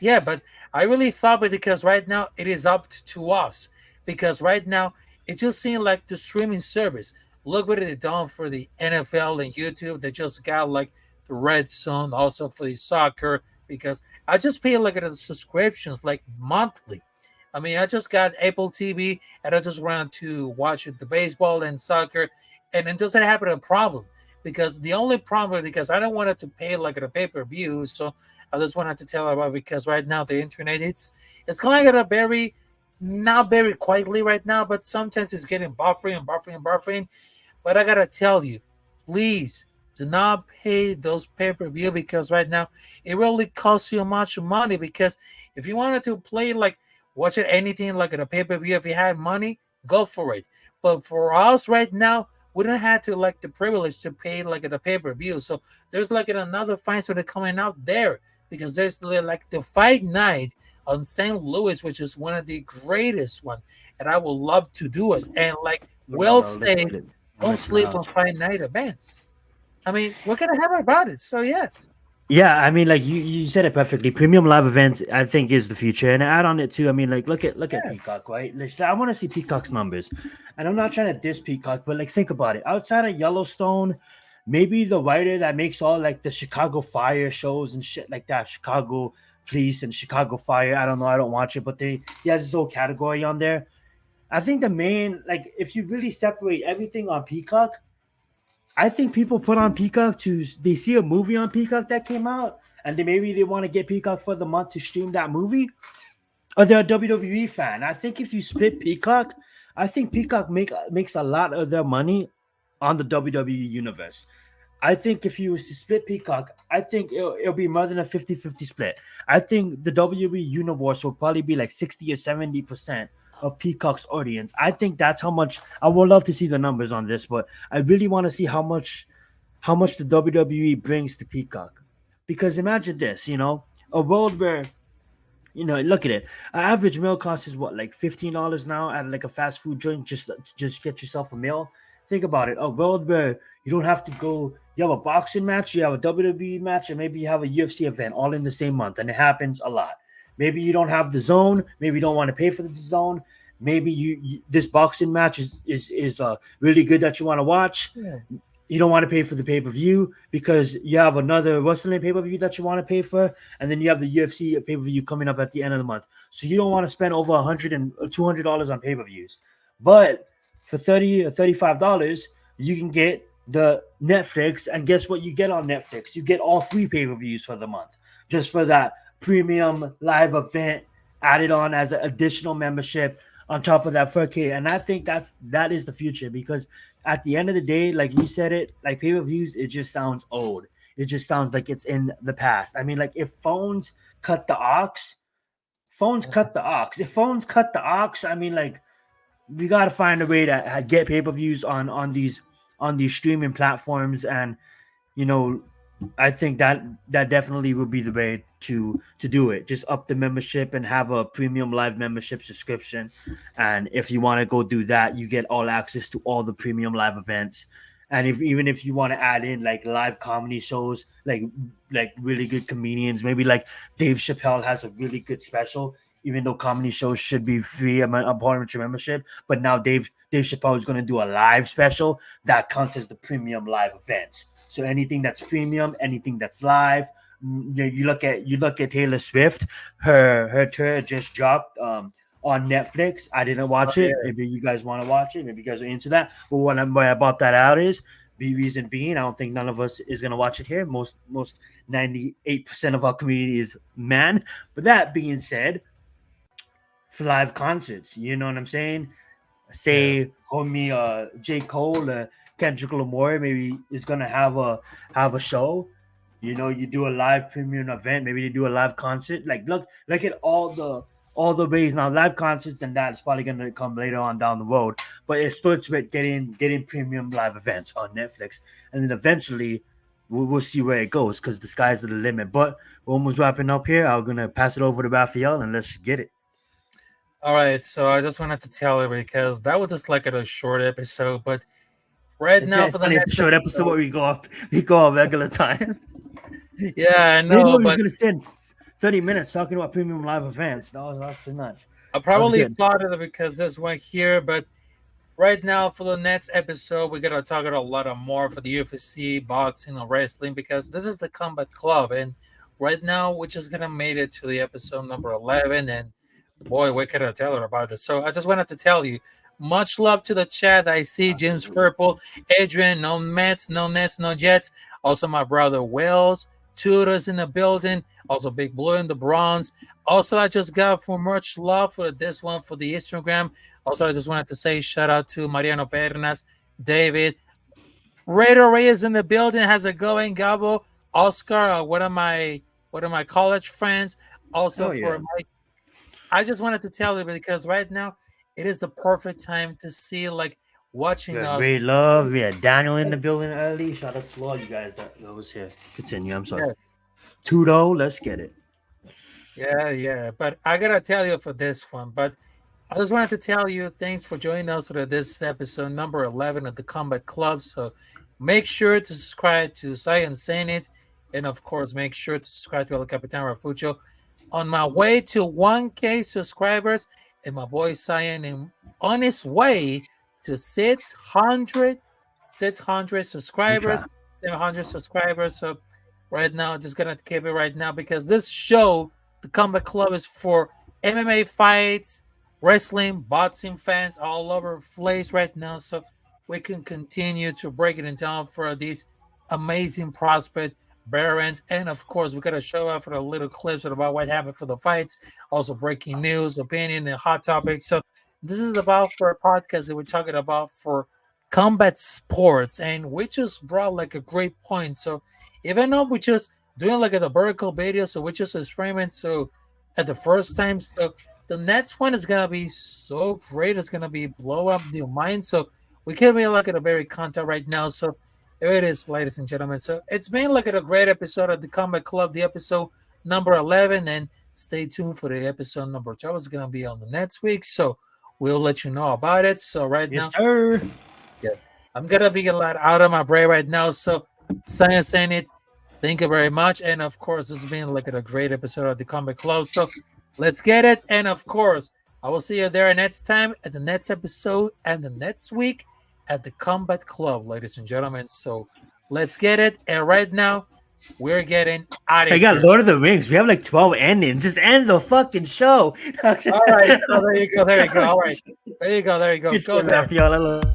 Yeah, but I really thought it, because right now it is up to us. Because right now it just seems like the streaming service. Look what they done for the NFL and YouTube. They just got like the Red Zone, also for the soccer. Because I just pay like the subscriptions like monthly. I mean, I just got Apple TV, and I just want to watch the baseball and soccer, and it doesn't have a problem. Because the only problem, because I don't want it to pay like a pay-per-view, so I just wanted to tell about, because right now the internet it's going like a not very quietly right now, but sometimes it's getting buffering. But I gotta tell you, please do not pay those pay-per-view, because right now it really costs you much money. Because if you wanted to play like watch it anything like at a pay-per-view, if you had money, go for it. But for us right now, we don't have to like the privilege to pay like the pay-per-view. So there's like another fights that are coming out there because there's like the fight night on St. Louis, which is one of the greatest one, and I would love to do it. And like Will says, don't sleep on fight night events. I mean, what can I have about it? So yes. Yeah, I mean, like you said it perfectly. Premium live events, I think, is the future, and add on it too. I mean, like look at Peacock, right? Like, I want to see Peacock's numbers, and I'm not trying to diss Peacock, but like think about it. Outside of Yellowstone, maybe the writer that makes all like the Chicago Fire shows and shit like that, Chicago Police and Chicago Fire. I don't know, I don't watch it, but he has his whole category on there. I think the main, like, if you really separate everything on Peacock, I think people put on Peacock they see a movie on Peacock that came out, and maybe they want to get Peacock for the month to stream that movie, or they're a WWE fan. I think if you split Peacock, I think Peacock makes a lot of their money on the WWE universe. I think if you was to split Peacock, I think it'll be more than a 50-50 split. I think the WWE universe will probably be like 60 or 70% of Peacock's audience. I think that's how much. I would love to see the numbers on this, but I really want to see how much the WWE brings to Peacock. Because imagine this, a world where, look at it. An average meal cost is what, like $15 now at like a fast food joint, just get yourself a meal. Think about it. A world where you don't have to go. You have a boxing match, you have a WWE match, and maybe you have a UFC event all in the same month, and it happens a lot. Maybe you don't have the zone. Maybe you don't want to pay for the zone. Maybe you this boxing match is really good that you want to watch. Yeah. You don't want to pay for the pay-per-view because you have another wrestling pay-per-view that you want to pay for, and then you have the UFC pay-per-view coming up at the end of the month. So you don't want to spend over $100 and $200 on pay-per-views. But for $30 or $35, you can get the Netflix, and guess what you get on Netflix? You get all 3 pay-per-views for the month, just for that premium live event added on as an additional membership on top of that 4K. And I think that is the future, because at the end of the day, like you said it, like pay-per-views, it just sounds old. It just sounds like it's in the past. I mean, like if phones cut the aux, If phones cut the aux, I mean, like we got to find a way to get pay-per-views on these streaming platforms. And I think that definitely would be the way to do it. Just up the membership and have a premium live membership subscription. And if you want to go do that, you get all access to all the premium live events. And even if you want to add in like live comedy shows, like really good comedians, maybe like Dave Chappelle has a really good special, even though comedy shows should be free upon your membership. But now Dave Chappelle is going to do a live special that counts as the premium live events. So anything that's premium, anything that's live. You look at Taylor Swift, her tour just dropped on Netflix. I didn't watch it. Maybe you guys want to watch it. Maybe you guys are into that. But what I brought that out is the reason being, I don't think none of us is going to watch it here. Most 98% of our community is man. But that being said, for live concerts, you know what I'm saying? Say homie J. Cole, Kendrick Lamar maybe is gonna have a show. You do a live premium event, maybe they do a live concert. Like look at all the ways now. Live concerts and that is probably gonna come later on down the road. But it starts with getting premium live events on Netflix, and then eventually we'll see where it goes, because the sky's the limit. But we're almost wrapping up here. I'm gonna pass it over to Rafael and let's get it. All right, so I just wanted to tell you, because that was just like a short episode, but right now for the next short episode where we go off regular time. Yeah, I know, but we're gonna spend 30 minutes talking about premium live events. That's nuts. I probably thought of it because there's one here, but right now for the next episode, we're gonna talk about a lot of more for the UFC, boxing, and wrestling, because this is the Combat Club, and right now we're just gonna made it to the episode number 11, and boy, what can I tell her about it? So I just wanted to tell you, much love to the chat. I see James Purple, Adrian, no Mets, no Nets, no Jets. Also, my brother Wells, Tudor's in the building. Also, Big Blue in the bronze. Also, I just got for much love for this one for the Instagram. Also, I just wanted to say shout out to Mariano Pernas, David, Raider Reyes in the building. How's it going, Gabo? Oscar, one of my college friends. Also for my. I just wanted to tell you, because right now it is the perfect time to see like watching Yeah, us. great love. Yeah, Daniel in the building early. Shout out to all you guys that was here. Continue. I'm sorry. Yeah. Tudo, let's get it. Yeah. But I gotta tell you for this one. But I just wanted to tell you thanks for joining us for this episode number 11 of the Combat Club. So make sure to subscribe to Zenith, and of course, make sure to subscribe to El Capitán Rafucho. On my way to 1K subscribers, and my boy Cyan on his way to 600 subscribers, 700 subscribers. So right now, just gonna keep it right now because this show, the Combat Club, is for MMA fights, wrestling, boxing fans all over the place right now. So we can continue to break it down for these amazing prospect veterans. And of course, we got to show up for the little clips about what happened for the fights, also breaking news, opinion, and hot topics. So this is about for a podcast that we're talking about for combat sports. And we just brought like a great point. So even though we're just doing like a vertical video, so we just experiment. So at the first time, so the next one is gonna be so great. It's gonna be blow up your mind. So we can't be like at a very content right now. So here it is, ladies and gentlemen. So it's been like a great episode of the Combat Club, the episode number 11, and stay tuned for the episode number 12. It's gonna be on the next week. So we'll let you know about it. So right now, sir. Yeah, I'm gonna be a lot out of my brain right now. So saying it. Thank you very much. And of course, this has been like a great episode of the Combat Club. So let's get it. And of course, I will see you there next time at the next episode and the next week at the Combat Club, ladies and gentlemen. So let's get it. And right now, we're getting out of here. I got Lord of the Rings. We have like 12 endings. Just end the fucking show. All right. So there you go. All right. There you go. Go there.